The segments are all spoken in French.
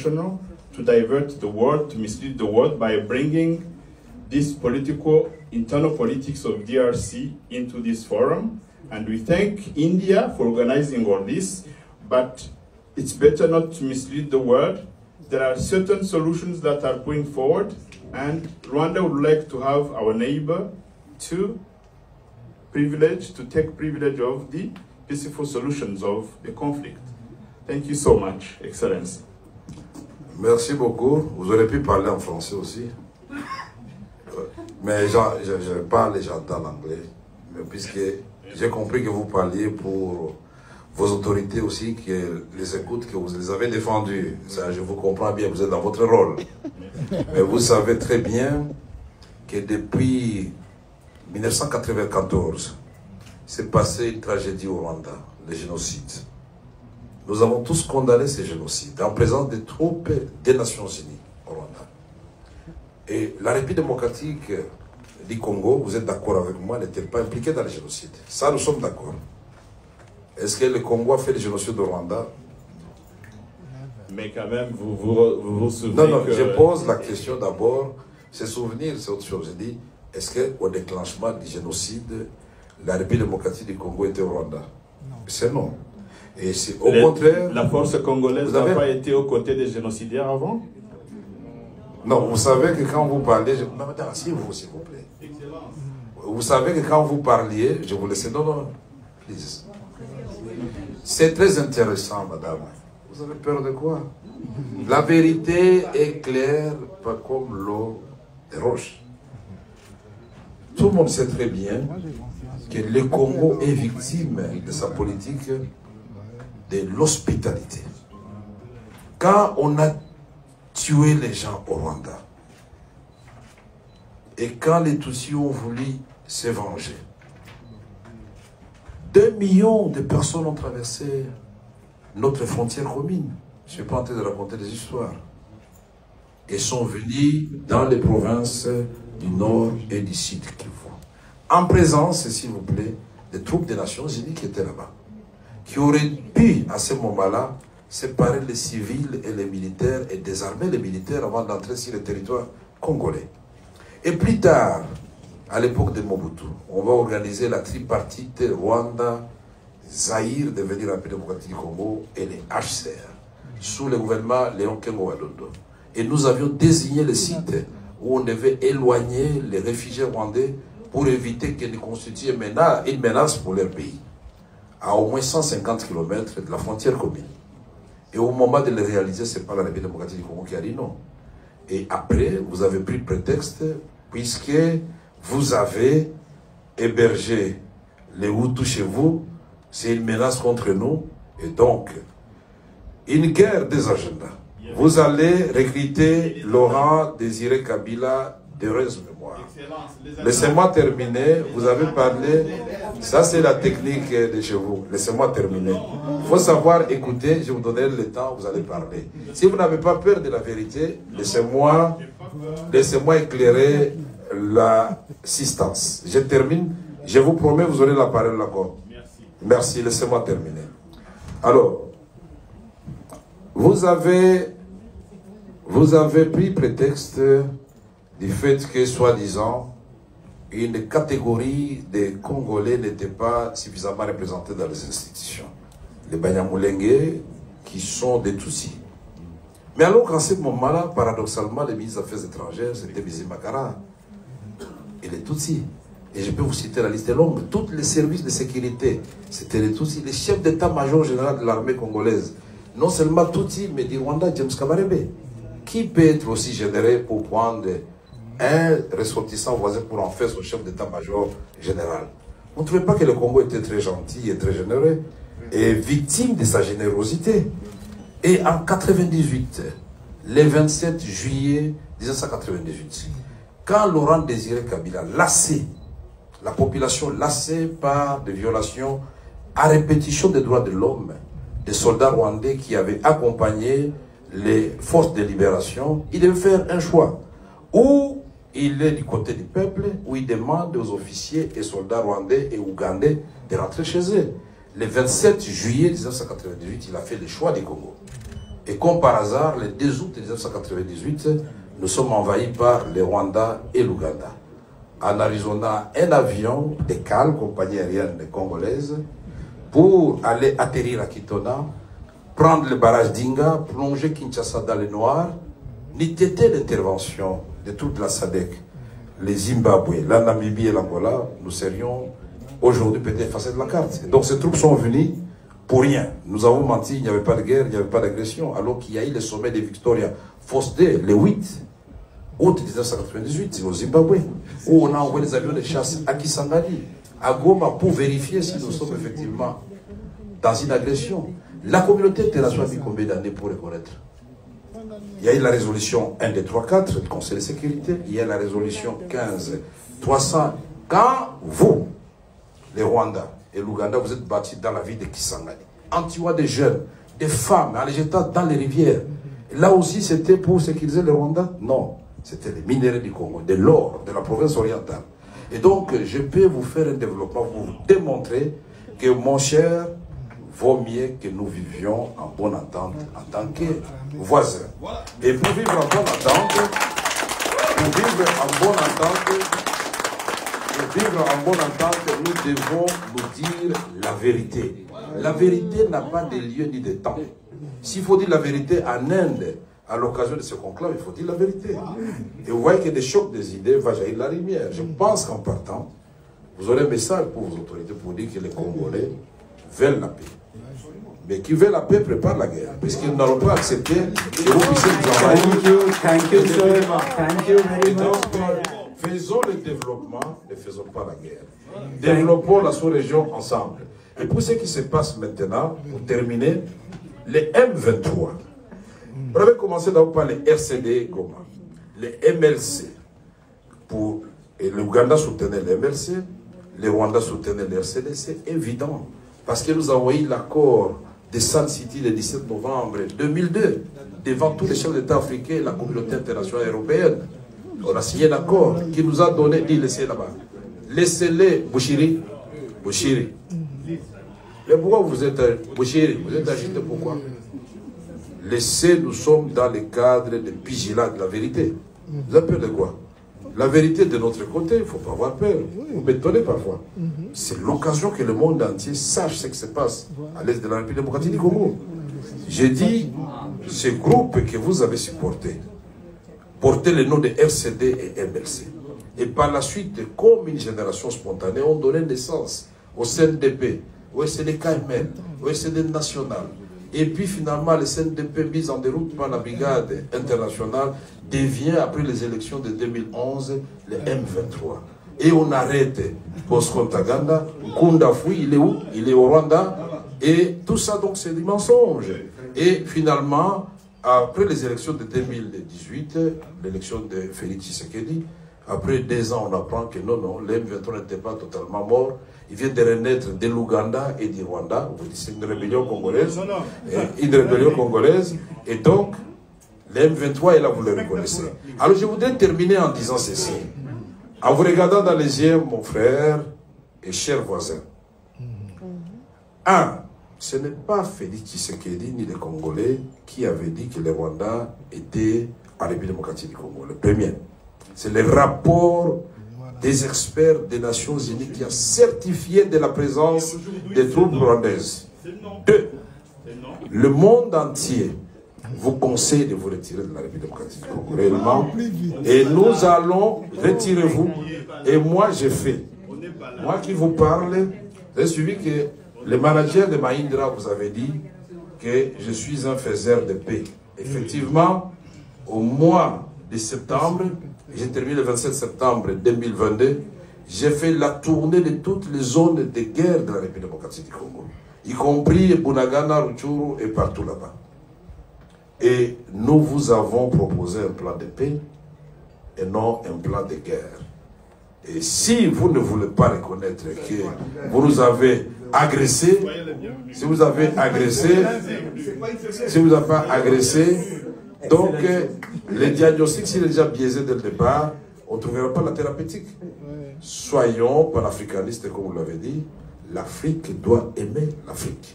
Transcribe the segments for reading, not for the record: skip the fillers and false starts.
intentional to divert the world, to mislead the world by bringing this internal politics of DRC into this forum. And we thank India for organizing all this, but it's better not to mislead the world. There are certain solutions that are going forward, and Rwanda would like to have our neighbor to take privilege of the peaceful solutions of the conflict. Thank you so much, Excellency. Merci beaucoup. Vous aurez pu parler en français aussi. Mais je parle et j'entends l'anglais. Puisque j'ai compris que vous parliez pour vos autorités aussi, que les écoutent, que vous les avez défendus. Ça, je vous comprends bien, vous êtes dans votre rôle. Mais vous savez très bien que depuis 1994, s'est passé une tragédie au Rwanda, le génocide. Nous avons tous condamné ce génocide en présence des troupes des Nations Unies au Rwanda. Et la République démocratique du Congo, vous êtes d'accord avec moi, n'était pas impliquée dans le génocide. Ça, nous sommes d'accord. Est-ce que le Congo a fait le génocide au Rwanda? Mais quand même, vous vous souvenez Non, je pose la question d'abord. Se souvenir, c'est autre chose. Je dis, est-ce qu'au déclenchement du génocide, la République démocratique du Congo était au Rwanda? C'est non. Et c'est au contraire... La force congolaise n'a pas été aux côtés des génocidaires avant? Non, vous savez que quand vous parlez... Madame, s'il vous plaît. Excellence. Vous savez que quand vous parliez, je vous laisse... Non, please. C'est très intéressant, madame. Vous avez peur de quoi? La vérité est claire, pas comme l'eau des roches. Tout le monde sait très bien que le Congo est victime de sa politique de l'hospitalité. Quand on a tué les gens au Rwanda, et quand les Tutsis ont voulu se venger, 2 millions de personnes ont traversé notre frontière commune. Je ne suis pas en train de raconter des histoires. Et sont venus dans les provinces du Nord et du Sud Kivu. En présence, s'il vous plaît, des troupes des Nations Unies qui étaient là-bas. Qui auraient pu, à ce moment-là, séparer les civils et les militaires et désarmer les militaires avant d'entrer sur le territoire congolais. Et plus tard, à l'époque de Mobutu, on va organiser la tripartite Rwanda, Zaïre, devenir République démocratique du Congo, et les HCR, sous le gouvernement Léon Kengo Wadondo. Et nous avions désigné le site où on devait éloigner les réfugiés rwandais pour éviter qu'ils ne constituent une menace pour leur pays, à au moins 150 km de la frontière commune. Et au moment de le réaliser, ce n'est pas la République démocratique du Congo qui a dit non. Et après, vous avez pris prétexte, puisque vous avez hébergé les Hutus chez vous, c'est une menace contre nous, et donc, une guerre des agendas. Vous allez recruter Laurent Désiré Kabila d'heureuse mémoire. Laissez-moi terminer, vous avez parlé, ça c'est la technique de chez vous, laissez-moi terminer. Il faut savoir écouter, je vous donnerai le temps, vous allez parler. Si vous n'avez pas peur de la vérité, laissez-moi éclairer l'assistance. Je termine, je vous promets, vous aurez la parole d'accord. Merci, laissez-moi terminer. Alors, vous avez pris prétexte du fait que, soi-disant, une catégorie de Congolais n'était pas suffisamment représentée dans les institutions. Les Banyamulenge, qui sont des Tutsis. Mais alors qu'en ce moment-là, paradoxalement, le ministre des Affaires étrangères, c'était Mizi Makara. Et les Tutsis. Et je peux vous citer la liste longue. Tous les services de sécurité, c'était les Tutsis. Les chefs d'état-major général de l'armée congolaise, non seulement Tutsis, mais du Rwanda, James Kabarebe. Qui peut être aussi généreux pour prendre un ressortissant voisin pour en faire son chef d'état-major général? On ne trouvait pas que le Congo était très gentil et très généreux et victime de sa générosité. Et en 1998, le 27 juillet 1998, quand Laurent Désiré Kabila, lassé, la population lassée par des violations à répétition des droits de l'homme, des soldats rwandais qui avaient accompagné les forces de libération, il devait faire un choix. Ou il est du côté du peuple, ou il demande aux officiers et soldats rwandais et ougandais de rentrer chez eux. Le 27 juillet 1998, il a fait le choix du Congo. Et comme par hasard, le 2 août 1998, nous sommes envahis par le Rwanda et l'Ouganda. En Arizona, un avion de CAL, compagnie aérienne congolaise, pour aller atterrir à Kitona, prendre le barrage d'Inga, plonger Kinshasa dans le noir, n'eût été l'intervention de toute la SADC, les Zimbabwe, la Namibie et l'Angola, nous serions aujourd'hui peut-être effacés de la carte. Et donc ces troupes sont venues pour rien. Nous avons menti, il n'y avait pas de guerre, il n'y avait pas d'agression, alors qu'il y a eu le sommet de Victoria Falls, le 8 août 1998, au Zimbabwe, où on a envoyé des avions de chasse à Kisangani, à Goma, pour vérifier si nous sommes effectivement dans une agression. La communauté internationale a mis combien d'années pour reconnaître? Il y a eu la résolution 1234 du Conseil de sécurité, il y a la résolution 15300. Quand vous, les Rwandais et l'Ouganda, vous êtes battus dans la ville de Kisangani, en tuant des jeunes, des femmes, en les jetant dans les rivières, là aussi c'était pour sécuriser les Rwandais? Non, c'était les minéraux du Congo, de l'or, de la province orientale. Et donc, je peux vous faire un développement pour vous démontrer que, mon cher, vaut mieux que nous vivions en bonne entente en tant que voisins. Et pour vivre en bonne entente, nous devons nous dire la vérité. La vérité n'a pas de lieu ni de temps. S'il faut dire la vérité en Inde, à l'occasion de ce conclave, il faut dire la vérité. Et vous voyez que des chocs des idées va jaillir la lumière. Je pense qu'en partant, vous aurez un message pour vos autorités pour dire que les Congolais veulent la paix. Mais qui veut la paix prépare la guerre. Parce qu'ils n'auront pas accepté que vous puissiez nous envahir. Thank you, sir. Thank you very much. Faisons le développement, ne faisons pas la guerre. Développons la sous-région ensemble. Et pour ce qui se passe maintenant, pour terminer, les M23. Vous avez commencé d'abord par les RCD Goma, les MLC. Et l'Ouganda soutenait les MLC, les Rwandais soutenaient les RCD, c'est évident. Parce que nous avons eu l'accord de Sun City le 17 novembre 2002, devant tous les chefs d'État africains et la communauté internationale européenne. On a signé un accord qui nous a donné, dit laissez là-bas. Laissez-les, Bouchiri. Bouchiri. Mais pourquoi vous êtes Bouchiri? Vous êtes agité pourquoi? Laissez, nous sommes dans le cadre de vigilance de la vérité. Vous avez peur de quoi? La vérité de notre côté, il ne faut pas avoir peur. Vous m'étonnez parfois. C'est l'occasion que le monde entier sache ce qui se passe à l'est de la République démocratique du Congo. J'ai dit, ce groupe que vous avez supporté, portait le nom de RCD et MLC. Et par la suite, comme une génération spontanée, ont donné naissance au CNDP, au SNDKML, au SND national. Et puis finalement, le CNDP mis en déroute par la brigade internationale devient, après les élections de 2011, le M23. Et on arrête Bosco Ntaganda, Nkunda Fui, il est où? Il est au Rwanda. Et tout ça, donc, c'est des mensonges. Et finalement, après les élections de 2018, l'élection de Félix Tshisekedi, après 2 ans, on apprend que non, non, le M23 n'était pas totalement mort. Il vient de renaître de l'Ouganda et du Rwanda. C'est une rébellion congolaise. Une rébellion congolaise. Et donc, le M23 est là, vous le reconnaissez. Alors, je voudrais terminer en disant ceci. En vous regardant dans les yeux, mon frère et cher voisin. 1. Ce n'est pas Félix Tshisekedi ni les Congolais qui avaient dit que le Rwanda était en République démocratique du Congo. Le premier. C'est le rapport des experts des Nations Unies qui a certifié de la présence des troupes rwandaises. 2. Le monde entier vous conseille de vous retirer de la République démocratique du Congo, réellement. Et nous allons, retirez-vous. Et moi, j'ai fait. Moi qui vous parle, j'ai suivi que le manager de Mahindra vous avait dit que je suis un faiseur de paix. Effectivement, au mois de septembre, j'ai terminé le 27 septembre 2022, j'ai fait la tournée de toutes les zones de guerre de la République démocratique du Congo, y compris Bunagana, Rutshuru et partout là-bas. Et nous vous avons proposé un plan de paix et non un plan de guerre. Et si vous ne voulez pas reconnaître que vous nous avez agressés, si vous avez agressé, donc le diagnostic, s'il est déjà biaisé dès le départ, on ne trouvera pas la thérapeutique. Soyons panafricanistes, comme vous l'avez dit, l'Afrique doit aimer l'Afrique.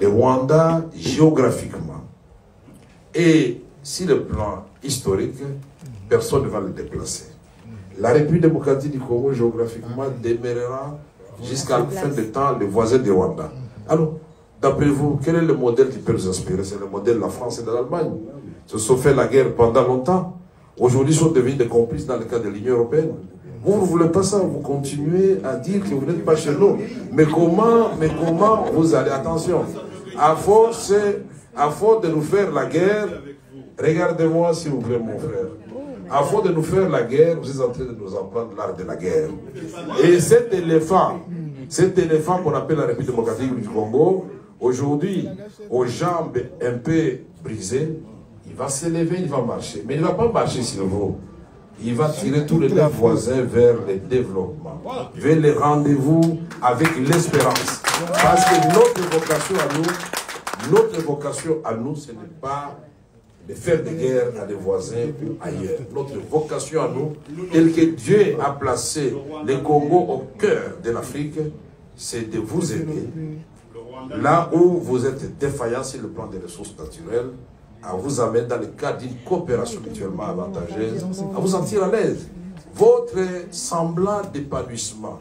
Le Rwanda, géographiquement, Et si le plan historique, personne ne va le déplacer. La République démocratique du Congo, géographiquement, demeurera jusqu'à la fin du temps le voisin du Rwanda. Alors, d'après vous, quel est le modèle qui peut nous inspirer? C'est le modèle de la France et de l'Allemagne. Ils se sont fait la guerre pendant longtemps. Aujourd'hui, ils sont devenus des complices dans le cadre de l'Union européenne. Vous ne voulez pas ça, vous continuez à dire que vous n'êtes pas chez nous. Mais comment vous allez? Attention, à force de nous faire la guerre, regardez-moi s'il vous plaît mon frère, à force de nous faire la guerre, vous êtes en train de nous apprendre l'art de la guerre. Et cet éléphant qu'on appelle la République démocratique du Congo, aujourd'hui, aux jambes un peu brisées, il va s'élever, il va marcher. Mais il ne va pas marcher sur vous. Il va tirer tous les deux voisins vers le développement, vers les rendez-vous avec l'espérance. Parce que notre vocation à nous, ce n'est pas de faire des guerres à des voisins ou ailleurs. Notre vocation à nous, telle que Dieu a placé le Congo au cœur de l'Afrique, c'est de vous aider. Là où vous êtes défaillant sur le plan des ressources naturelles, à vous amener dans le cadre d'une coopération mutuellement avantageuse, à vous sentir à l'aise. Votre semblant d'épanouissement